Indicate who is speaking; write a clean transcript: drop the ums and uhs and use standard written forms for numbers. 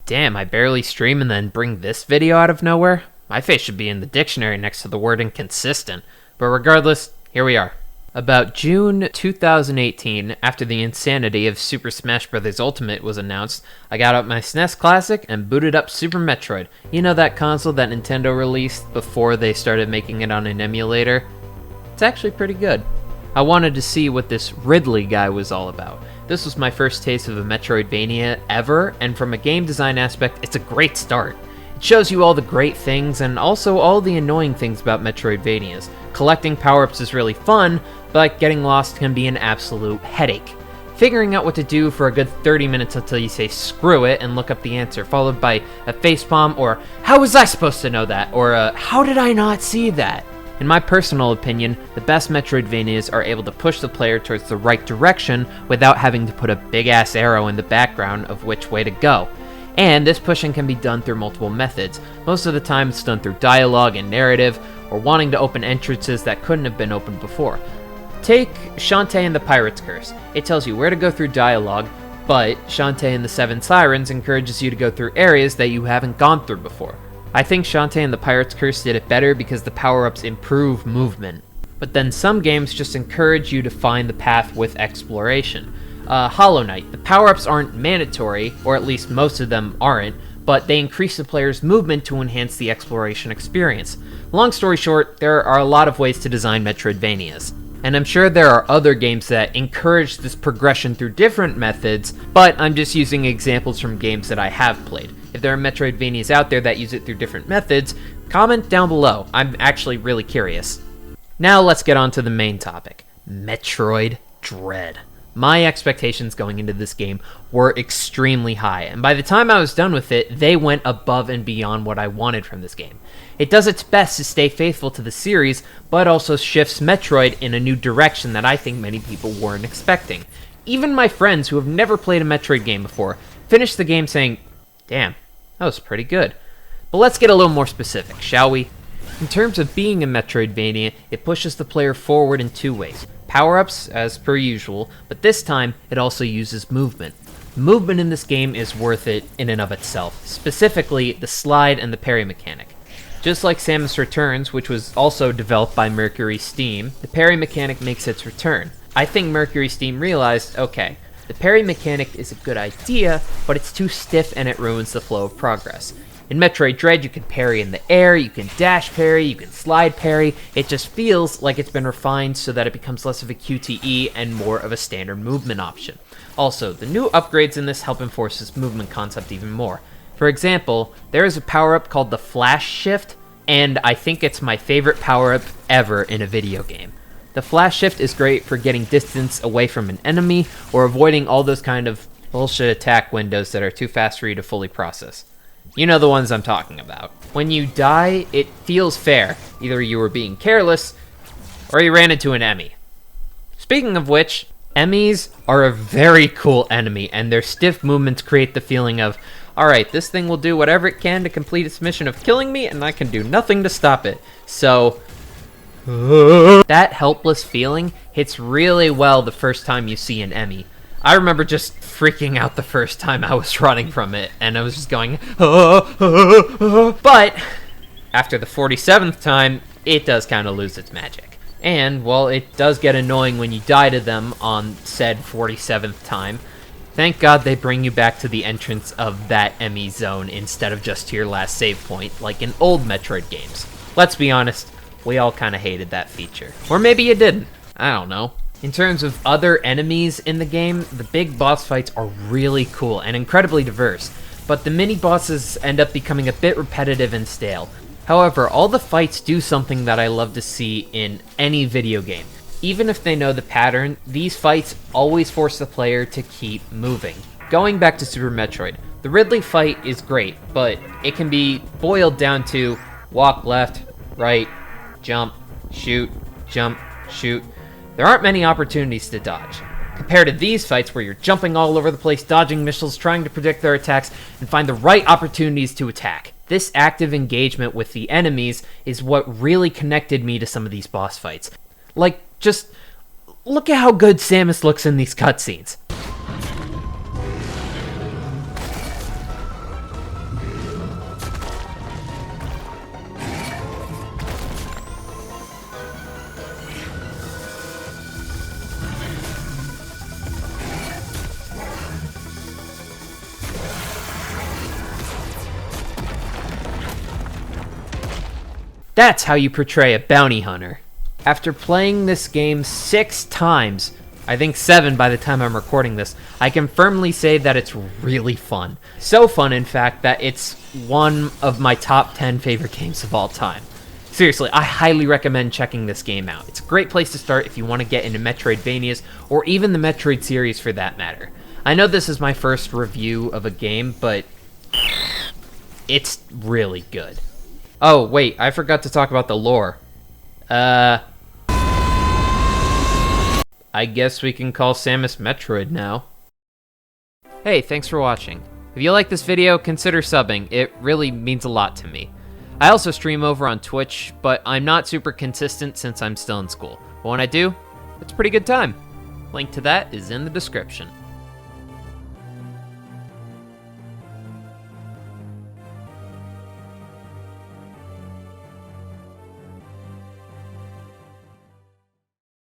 Speaker 1: Damn, I barely stream and then bring this video out of nowhere? My face should be in the dictionary next to the word inconsistent. But regardless, here we are. About June 2018, after the insanity of Super Smash Bros. Ultimate was announced, I got out my SNES Classic and booted up Super Metroid. You know that console that Nintendo released before they started making it on an emulator? It's actually pretty good. I wanted to see what this Ridley guy was all about. This was my first taste of a Metroidvania ever, and from a game design aspect, it's a great start. It shows you all the great things and also all the annoying things about Metroidvanias. Collecting power-ups is really fun, but getting lost can be an absolute headache. Figuring out what to do for a good 30 minutes until you say screw it and look up the answer, followed by a facepalm or how was I supposed to know that, or how did I not see that? In my personal opinion, the best Metroidvanias are able to push the player towards the right direction without having to put a big-ass arrow in the background of which way to go. And this pushing can be done through multiple methods. Most of the time it's done through dialogue and narrative, or wanting to open entrances that couldn't have been opened before. Take Shantae and the Pirate's Curse. It tells you where to go through dialogue, but Shantae and the Seven Sirens encourages you to go through areas that you haven't gone through before. I think Shantae and the Pirate's Curse did it better because the power-ups improve movement. But then some games just encourage you to find the path with exploration. Hollow Knight, the power-ups aren't mandatory, or at least most of them aren't, but they increase the player's movement to enhance the exploration experience. Long story short, there are a lot of ways to design Metroidvanias. And I'm sure there are other games that encourage this progression through different methods, but I'm just using examples from games that I have played. If there are Metroidvanias out there that use it through different methods, comment down below. I'm actually really curious. Now let's get on to the main topic, Metroid Dread. My expectations going into this game were extremely high, and by the time I was done with it, they went above and beyond what I wanted from this game. It does its best to stay faithful to the series, but also shifts Metroid in a new direction that I think many people weren't expecting. Even my friends who have never played a Metroid game before finished the game saying, damn, that was pretty good. But let's get a little more specific, shall we? In terms of being a Metroidvania, it pushes the player forward in two ways. Power-ups, as per usual, but this time it also uses movement. Movement in this game is worth it in and of itself, specifically the slide and the parry mechanic. Just like Samus Returns, which was also developed by Mercury Steam, the parry mechanic makes its return. I think Mercury Steam realized, okay, the parry mechanic is a good idea, but it's too stiff and it ruins the flow of progress. In Metroid Dread, you can parry in the air, you can dash parry, you can slide parry. It just feels like it's been refined so that it becomes less of a QTE and more of a standard movement option. Also, the new upgrades in this help enforce this movement concept even more. For example, there is a power-up called the Flash Shift, and I think it's my favorite power-up ever in a video game. The Flash Shift is great for getting distance away from an enemy, or avoiding all those kind of bullshit attack windows that are too fast for you to fully process. You know the ones I'm talking about. When you die, it feels fair. Either you were being careless, or you ran into an Emmy. Speaking of which, Emmys are a very cool enemy, and their stiff movements create the feeling of, alright, this thing will do whatever it can to complete its mission of killing me, and I can do nothing to stop it. So, that helpless feeling hits really well the first time you see an Emmy. I remember just freaking out the first time I was running from it, and I was just going, but after the 47th time, it does kind of lose its magic. And while it does get annoying when you die to them on said 47th time, thank God they bring you back to the entrance of that Emmy zone instead of just to your last save point, like in old Metroid games. Let's be honest, we all kind of hated that feature. Or maybe you didn't. I don't know. In terms of other enemies in the game, the big boss fights are really cool and incredibly diverse, but the mini-bosses end up becoming a bit repetitive and stale. However, all the fights do something that I love to see in any video game. Even if they know the pattern, these fights always force the player to keep moving. Going back to Super Metroid, the Ridley fight is great, but it can be boiled down to walk left, right, jump, shoot, jump, shoot. There aren't many opportunities to dodge. Compared to these fights where you're jumping all over the place, dodging missiles, trying to predict their attacks, and find the right opportunities to attack. This active engagement with the enemies is what really connected me to some of these boss fights. Like, just look at how good Samus looks in these cutscenes. That's how you portray a bounty hunter. After playing this game 6 times, I think 7 by the time I'm recording this, I can firmly say that it's really fun. So fun, in fact, that it's one of my top 10 favorite games of all time. Seriously, I highly recommend checking this game out. It's a great place to start if you want to get into Metroidvanias, or even the Metroid series for that matter. I know this is my first review of a game, but it's really good. Oh, wait, I forgot to talk about the lore. I guess we can call Samus Metroid now. Hey, thanks for watching. If you like this video, consider subbing. It really means a lot to me. I also stream over on Twitch, but I'm not super consistent since I'm still in school. But when I do, it's a pretty good time. Link to that is in the description.